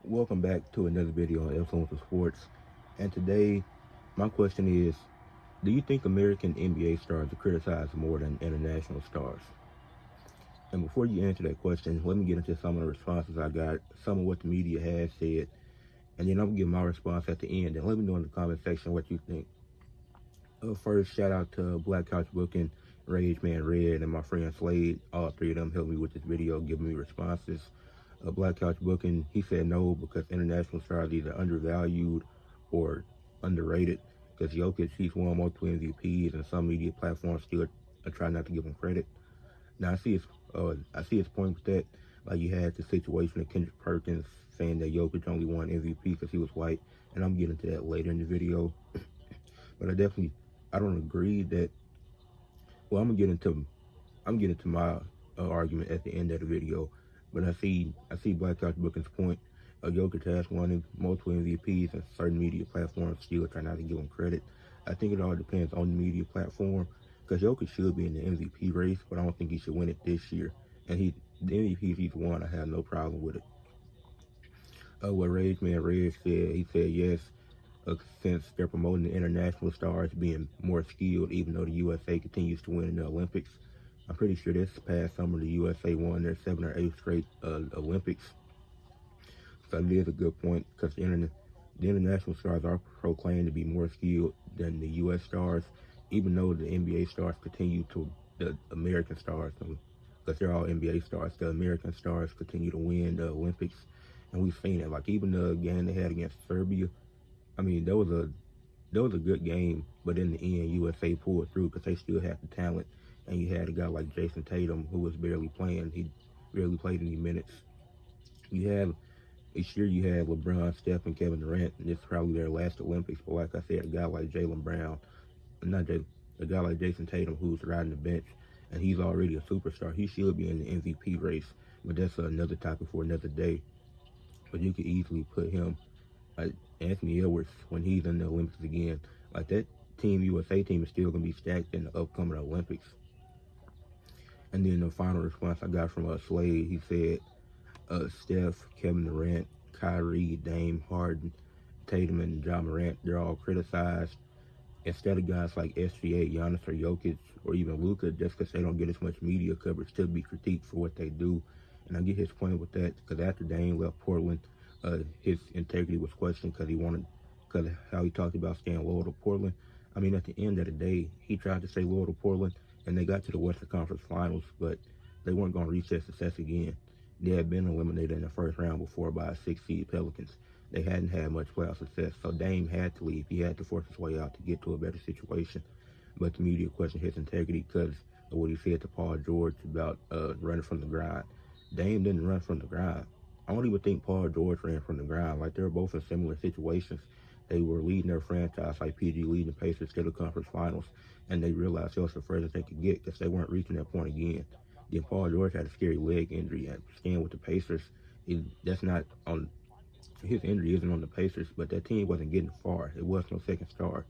Welcome back to another video on Influence of Sports. And today, my question is, do you think American NBA stars are criticized more than international stars? And before you answer that question, let me get into some of the responses I got, some of what the media has said, and then I'm going to give my response at the end. And let me know in the comment section what you think. First, shout out to Black Couch Booking, Rage Man Red, and my friend Slade. All three of them helped me with this video, giving me responses. Black Couch Booking, he said no because international stars are either undervalued or underrated. Because Jokic, he's won multiple MVPs, and some media platforms still try not to give him credit. Now I see his point with that. Like you had the situation of Kendrick Perkins saying that Jokic only won MVP because he was white, and I'm getting to that later in the video. But I don't agree that. Well, I'm getting to my argument at the end of the video. But I see Black Couch Booking's point. Jokic has won multiple MVPs, and certain media platforms still try not to give him credit. I think it all depends on the media platform, because Jokic should be in the MVP race, but I don't think he should win it this year. And the MVPs he's won, I have no problem with it. What Rage Man Red said, he said yes, since they're promoting the international stars being more skilled, even though the USA continues to win in the Olympics. I'm pretty sure this past summer the USA won their 7th or 8th straight Olympics. So it is a good point, because the international stars are proclaimed to be more skilled than the US stars, even though the NBA stars continue to, the American stars, because they're all NBA stars, the American stars continue to win the Olympics. And we've seen it, like even the game they had against Serbia. I mean, that was a good game, but in the end, USA pulled through because they still had the talent. And you had a guy like Jason Tatum who was barely playing. He barely played any minutes. Each year you have LeBron, Steph, and Kevin Durant, and this is probably their last Olympics. But like I said, a guy like a guy like Jason Tatum who's riding the bench, and he's already a superstar. He should be in the MVP race, but that's another topic for another day. But you could easily put him, like Anthony Edwards, when he's in the Olympics again. Like that Team USA team is still gonna be stacked in the upcoming Olympics. And then the final response I got from Slade, he said, Steph, Kevin Durant, Kyrie, Dame, Harden, Tatum, and Ja Morant, they're all criticized instead of guys like SGA, Giannis, or Jokic, or even Luka, just because they don't get as much media coverage, to be critiqued for what they do. And I get his point with that, because after Dame left Portland, his integrity was questioned because of how he talked about staying loyal to Portland. I mean, at the end of the day, he tried to stay loyal to Portland, and they got to the Western Conference Finals, but they weren't going to reach that success again. They had been eliminated in the first round before by a 6-seed Pelicans. They hadn't had much playoff success, so Dame had to leave. He had to force his way out to get to a better situation. But the media questioned his integrity because of what he said to Paul George about running from the grind. Dame didn't run from the grind. I don't even think Paul George ran from the grind. Like, they were both in similar situations. They were leading their franchise, like PG leading the Pacers to the conference finals, and they realized that was the furthest they could get because they weren't reaching that point again. Then Paul George had a scary leg injury, and staying with the Pacers, that's not on his injury isn't on the Pacers, but that team wasn't getting far. It was no second star.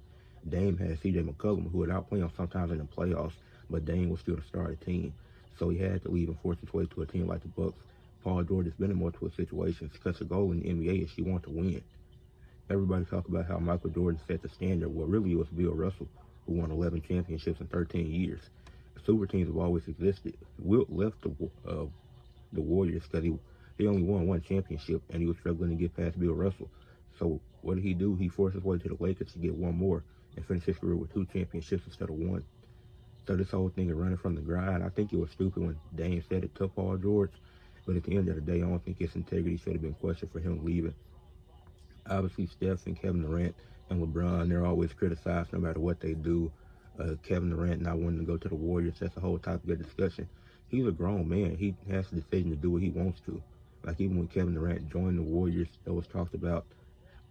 Dame had C.J. McCollum, who would outplay him sometimes in the playoffs, but Dame was still the star of the team. So he had to leave and force his way to a team like the Bucks. Paul George has been in multiple situations because the goal in the NBA is you want to win. Everybody talk about how Michael Jordan set the standard. Well, really it was Bill Russell, who won 11 championships in 13 years. Super teams have always existed. Wilt left the Warriors because he only won one championship, and he was struggling to get past Bill Russell. So what did he do? He forced his way to the Lakers to get one more and finish his career with 2 championships instead of 1. So this whole thing of running from the grind, I think it was stupid when Dame said it to Paul George. But at the end of the day, I don't think his integrity should have been questioned for him leaving. Obviously, Steph and Kevin Durant and LeBron, they're always criticized no matter what they do. Kevin Durant not wanting to go to the Warriors, that's a whole topic of discussion. He's a grown man. He has the decision to do what he wants to. Like, even when Kevin Durant joined the Warriors, that was talked about.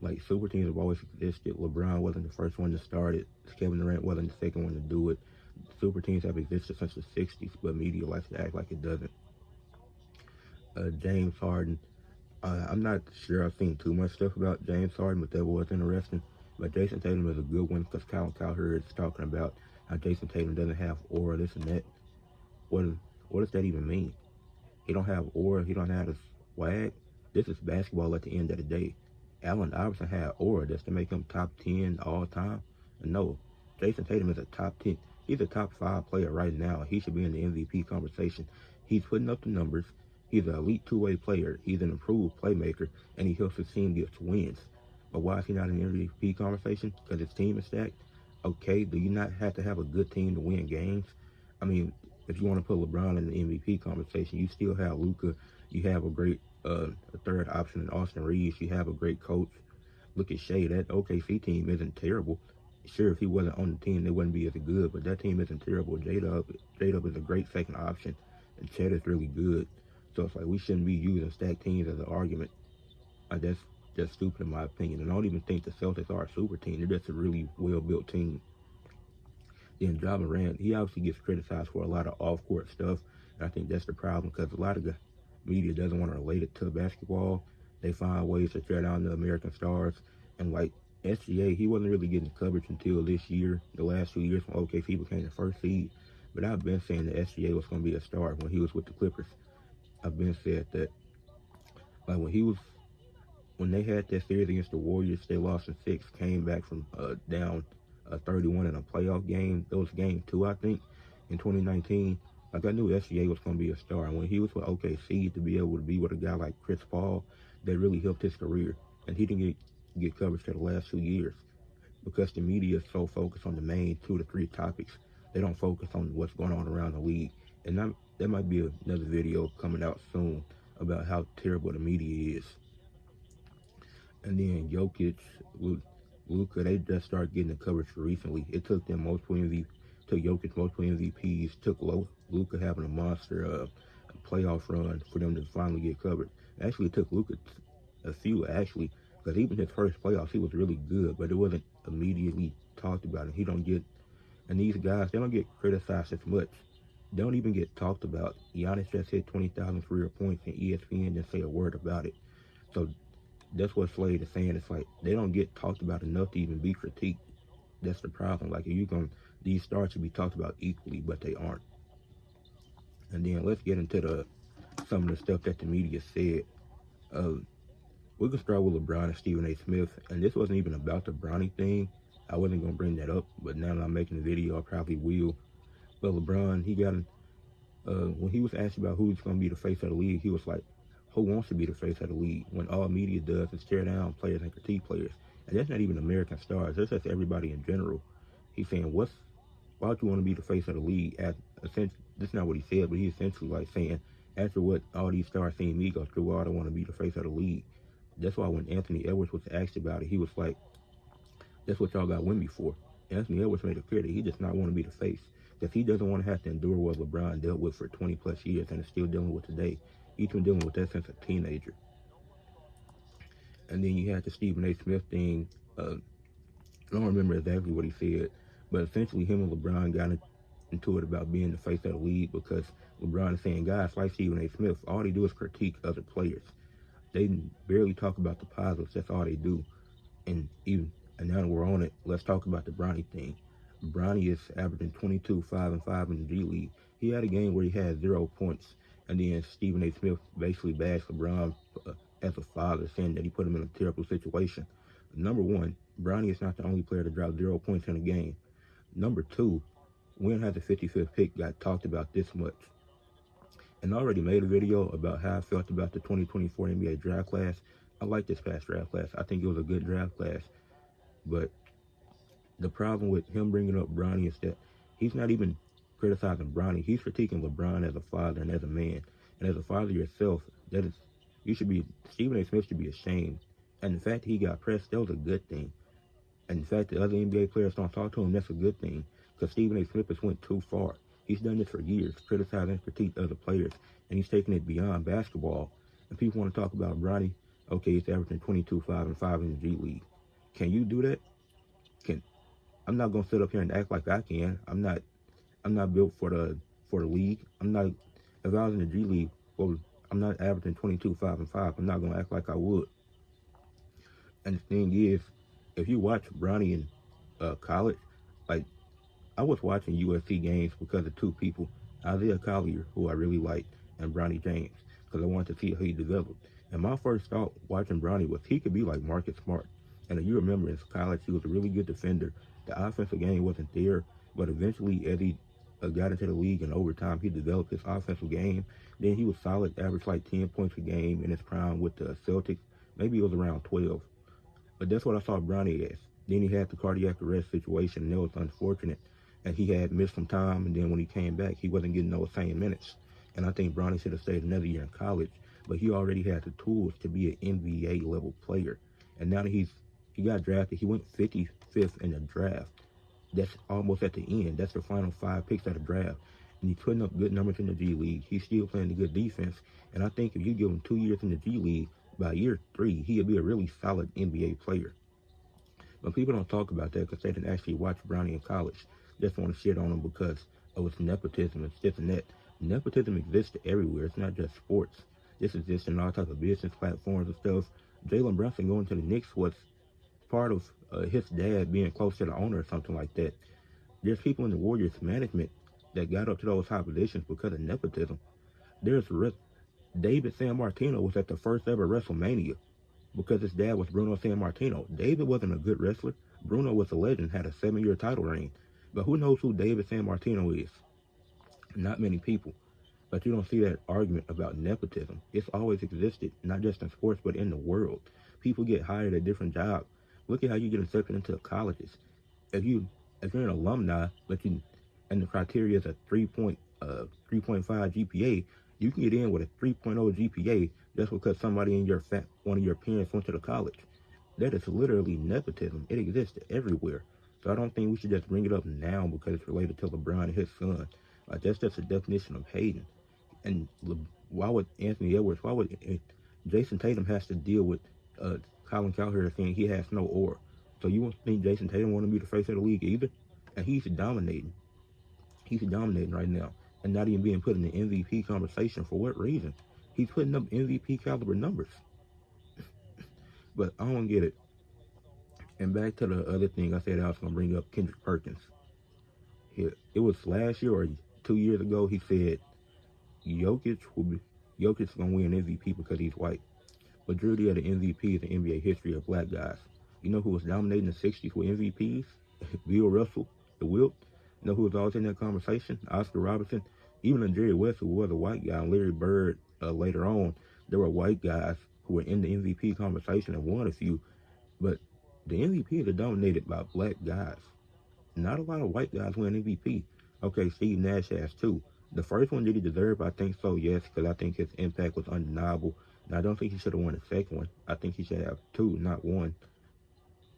Like, super teams have always existed. LeBron wasn't the first one to start it. Kevin Durant wasn't the second one to do it. Super teams have existed since the 60s, but media likes to act like it doesn't. James Harden, I'm not sure I've seen too much stuff about James Harden, but that was interesting. But Jason Tatum is a good one because Colin Cowherd is talking about how Jason Tatum doesn't have aura, this and that. What does that even mean? He don't have aura. He don't have the swag. this is basketball at the end of the day. Allen Iverson had aura that's to make him top 10 all time. And no, Jason Tatum is a top 10. He's a top 5 player right now. He should be in the MVP conversation. He's putting up the numbers. He's an elite two-way player. He's an improved playmaker, and he helps his team get wins. But why is he not in the MVP conversation? Because his team is stacked. Okay, do you not have to have a good team to win games? I mean, if you want to put LeBron in the MVP conversation, you still have Luka. You have a great a third option in Austin Reeves. You have a great coach. Look at Shea. That OKC team isn't terrible. Sure, if he wasn't on the team, they wouldn't be as good, but that team isn't terrible. J-Dub is a great second option, and Chet is really good. So it's like we shouldn't be using stacked teams as an argument. That's just stupid in my opinion. And I don't even think the Celtics are a super team. They're just a really well-built team. Then Ja Morant, he obviously gets criticized for a lot of off-court stuff, and I think that's the problem because a lot of the media doesn't want to relate it to basketball. They find ways to tear down the American stars, and like SGA, he wasn't really getting coverage until this year, the last 2 years when OKC became the first seed. But I've been saying that SGA was going to be a star when he was with the Clippers. I've been said that, like when they had that series against the Warriors, they lost in 6, came back from down 31 in a playoff game. That was game 2, I think, in 2019. Like I knew SGA was going to be a star. And when he was with OKC, to be able to be with a guy like Chris Paul, that really helped his career. And he didn't get coverage for the last 2 years because the media is so focused on the main 2 to 3 topics. They don't focus on what's going on around the league. And that might be another video coming out soon about how terrible the media is. And then Jokic, Luka, they just started getting the coverage recently. It took them took Jokic multiple MVPs, took Luka having a monster playoff run for them to finally get covered. Actually, it took Luka a few, actually, because even his first playoffs, he was really good, but it wasn't immediately talked about. And these guys, they don't get criticized as much. They don't even get talked about. Giannis just hit 20,000 career points, and ESPN didn't say a word about it. So that's what Slade is saying. It's like they don't get talked about enough to even be critiqued. That's the problem. Like these stars should be talked about equally, but they aren't. And then let's get into some of the stuff that the media said. We can start with LeBron and Stephen A. Smith, and this wasn't even about the Bronny thing. I wasn't gonna bring that up, but now that I'm making the video, I probably will. But LeBron, when he was asked about who's gonna be the face of the league, he was like, who wants to be the face of the league when all media does is tear down players and critique players? And that's not even American stars. That's just everybody in general. He's saying, why would you want to be the face of the league? That's not what he said, but he's essentially like saying, after what all these stars seen me go through, I don't want to be the face of the league. That's why when Anthony Edwards was asked about it, he was like, that's what y'all got with me for. Anthony Edwards made it clear that he does not want to be the face. Because he doesn't want to have to endure what LeBron dealt with for 20 plus years and is still dealing with today. He's been dealing with that since a teenager. And then you had the Stephen A. Smith thing. I don't remember exactly what he said, but essentially him and LeBron got into it about being the face of the league because LeBron is saying guys like Stephen A. Smith, all they do is critique other players. They barely talk about the positives. That's all they do. And now that we're on it, let's talk about the Bronny thing. Bronny is averaging 22, 5, and 5 in the G League. He had a game where he had 0 points. And then Stephen A. Smith basically bashed LeBron as a father, saying that he put him in a terrible situation. Number one, Bronny is not the only player to drop 0 points in a game. Number two, when has the 55th pick got talked about this much? And I already made a video about how I felt about the 2024 NBA draft class. I like this past draft class. I think it was a good draft class. But the problem with him bringing up Bronny is that he's not even criticizing Bronny. He's critiquing LeBron as a father and as a man. And as a father yourself, Stephen A. Smith should be ashamed. And the fact that he got pressed, that was a good thing. And the fact that other NBA players don't talk to him, that's a good thing. Because Stephen A. Smith has went too far. He's done this for years, criticizing and critiquing other players. And he's taking it beyond basketball. And people want to talk about Bronny. Okay, he's averaging 22, 5, and 5 in the G League. Can you do that? I'm not gonna sit up here and act like I can. I'm not built for the league. If I was in the G League, well, I'm not averaging 22, 5, and 5. I'm not gonna act like I would. And the thing is, if you watch Bronny in college, like I was watching USC games because of 2 people, Isaiah Collier, who I really liked, and Bronny James, because I wanted to see how he developed. And my first thought watching Bronny was he could be like Marcus Smart. And if you remember in college, he was a really good defender. The offensive game wasn't there, but eventually as he got into the league and over time he developed his offensive game. Then he was solid, averaged like 10 points a game in his prime with the Celtics. Maybe it was around 12. But that's what I saw Bronny as. Then he had the cardiac arrest situation, and that was unfortunate. And he had missed some time, and then when he came back, he wasn't getting those same minutes. And I think Bronny should have stayed another year in college, but he already had the tools to be an NBA level player. And now that he got drafted, he went 55th in the draft. That's almost at the end. That's the final 5 picks of the draft. And he's putting up good numbers in the G League. He's still playing a good defense. And I think if you give him 2 years in the G League, by year 3, he'll be a really solid NBA player. But people don't talk about that because they didn't actually watch Bronny in college. Just want to shit on him because of its nepotism and this and that. Nepotism exists everywhere. It's not just sports. This exists in all types of business platforms and stuff. Jalen Brunson going to the Knicks was part of his dad being close to the owner or something like that. There's people in the Warriors management that got up to those high positions because of nepotism. There's David Sammartino was at the first ever WrestleMania because his dad was Bruno Sammartino. David wasn't a good wrestler. Bruno was a legend, had a 7-year title reign. But who knows who David Sammartino is? Not many people. But you don't see that argument about nepotism. It's always existed, not just in sports, but in the world. People get hired at different jobs. Look at how you get accepted into colleges. If you're an alumni, and the criteria is a 3.5 GPA, you can get in with a 3.0 GPA just because somebody in one of your parents went to the college. That is literally nepotism. It exists everywhere. So I don't think we should just bring it up now because it's related to LeBron and his son. Like, that's just a definition of hating. And why would Jason Tatum has to deal with Colin Cowherd saying he has no aura? So you won't think Jason Tatum want to be the face of the league either? And he's dominating. He's dominating right now. And not even being put in the MVP conversation. For what reason? He's putting up MVP caliber numbers. But I don't get it. And back to the other thing I said I was going to bring up, Kendrick Perkins. It was last year or 2 years ago, he said Jokic going to win MVP because he's white. Majority of the MVPs in NBA history are black guys. You know who was dominating the 60s with MVPs? Bill Russell, the Wilt. You know who was always in that conversation? Oscar Robertson. Even Jerry West, who was a white guy, and Larry Bird later on, there were white guys who were in the MVP conversation and won a few. But the MVPs are dominated by black guys. Not a lot of white guys win MVP. Okay, Steve Nash has 2. The first one, did he deserve? I think so, yes, because I think his impact was undeniable. And I don't think he should have won the second one. I think he should have 2, not 1.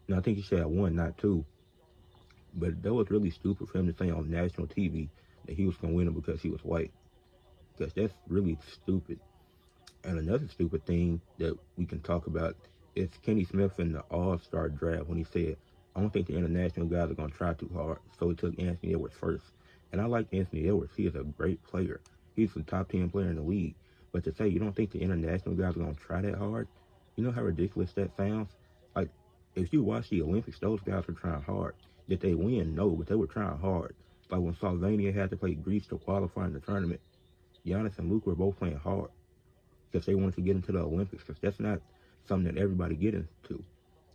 No, I think he should have 1, not 2. But that was really stupid for him to say on national TV that he was going to win it because he was white. Because that's really stupid. And another stupid thing that we can talk about is Kenny Smith in the All-Star draft when he said, I don't think the international guys are going to try too hard. So he took Anthony Edwards first. And I like Anthony Edwards. He is a great player. He's a top 10 player in the league. But to say you don't think the international guys are going to try that hard, you know how ridiculous that sounds? Like, if you watch the Olympics, those guys were trying hard. Did they win? No, but they were trying hard. Like when Slovenia had to play Greece to qualify in the tournament, Giannis and Luka were both playing hard because they wanted to get into the Olympics, because that's not something that everybody get into.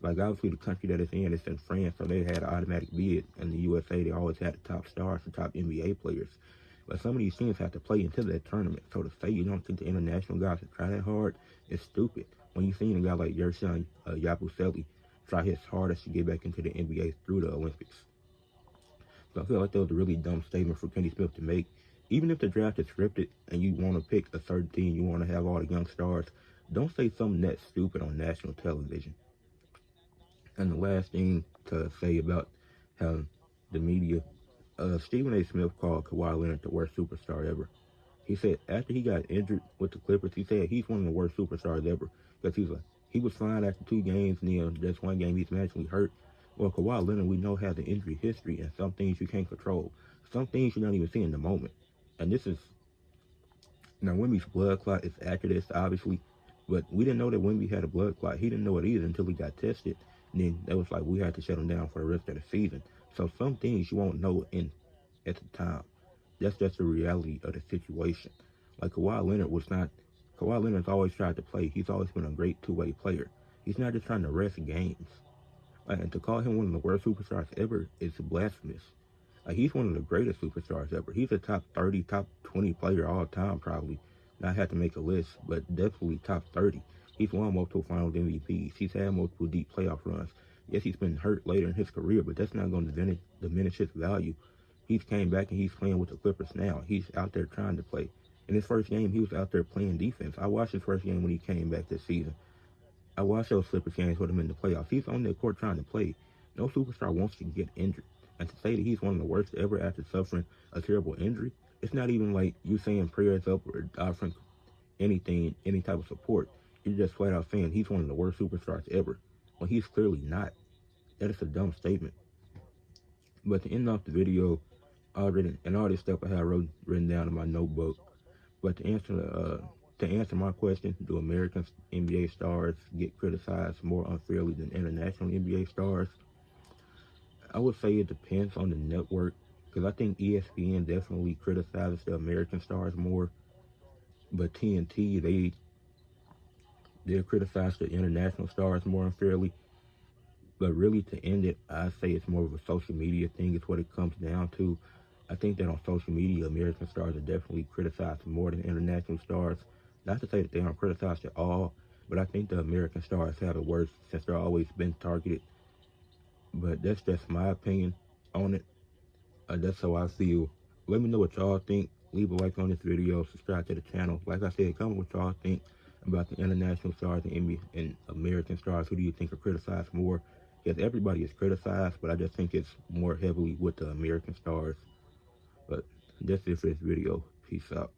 Like, obviously, the country that it's in France, so they had an automatic bid. In the USA, they always had the top stars, the top NBA players. But some of these teams have to play into that tournament. So to say you don't think the international guys should try that hard is stupid. When you've seen a guy like Yerson Yabusele try his hardest to get back into the NBA through the Olympics. So I feel like that was a really dumb statement for Kenny Smith to make. Even if the draft is scripted and you want to pick a certain team, you want to have all the young stars, don't say something that stupid on national television. And the last thing to say about how the media, Stephen A. Smith called Kawhi Leonard the worst superstar ever. He said after he got injured with the Clippers, he said he's one of the worst superstars ever. Because he was fine after 2 games, and then just 1 game he's magically hurt. Well, Kawhi Leonard, we know, has an injury history, and some things you can't control. Some things you're not even seeing in the moment. And this is, now Wemby's blood clot is accurate, obviously, but we didn't know that Wemby had a blood clot. He didn't know it either until he got tested. And then that was like, we had to shut him down for the rest of the season. So some things you won't know at the time. That's just the reality of the situation. Like, Kawhi Leonard was not Kawhi Leonard's always tried to play. He's always been a great two-way player. He's not just trying to rest games. And to call him one of the worst superstars ever is blasphemous. He's one of the greatest superstars ever. He's a top 30, top 20 player all time, probably. Not have to make a list, but definitely top 30. He's won multiple Finals MVPs. He's had multiple deep playoff runs. Yes, he's been hurt later in his career, but that's not going to diminish his value. He's came back and he's playing with the Clippers now. He's out there trying to play. In his first game, he was out there playing defense. I watched his first game when he came back this season. I watched those Clippers games with him in the playoffs. He's on the court trying to play. No superstar wants to get injured. And to say that he's one of the worst ever after suffering a terrible injury, it's not even like you saying prayers up or offering anything, any type of support. You're just flat out saying he's one of the worst superstars ever, when he's clearly not. That is a dumb statement. But to end off the video, and all this stuff I have written down in my notebook. But to answer my question, do American NBA stars get criticized more unfairly than international NBA stars? I would say it depends on the network, because I think ESPN definitely criticizes the American stars more, but TNT, they criticize the international stars more unfairly. But really, to end it, I say it's more of a social media thing is what it comes down to. I think that on social media, American stars are definitely criticized more than international stars. Not to say that they aren't criticized at all, but I think the American stars have it worse since they're always been targeted. But that's just my opinion on it. That's how I feel. Let me know what y'all think. Leave a like on this video. Subscribe to the channel. Like I said, comment what y'all think about the international stars and American stars. Who do you think are criticized more? Yes, everybody is criticized, but I just think it's more heavily with the American stars. But that's it for this video. Peace out.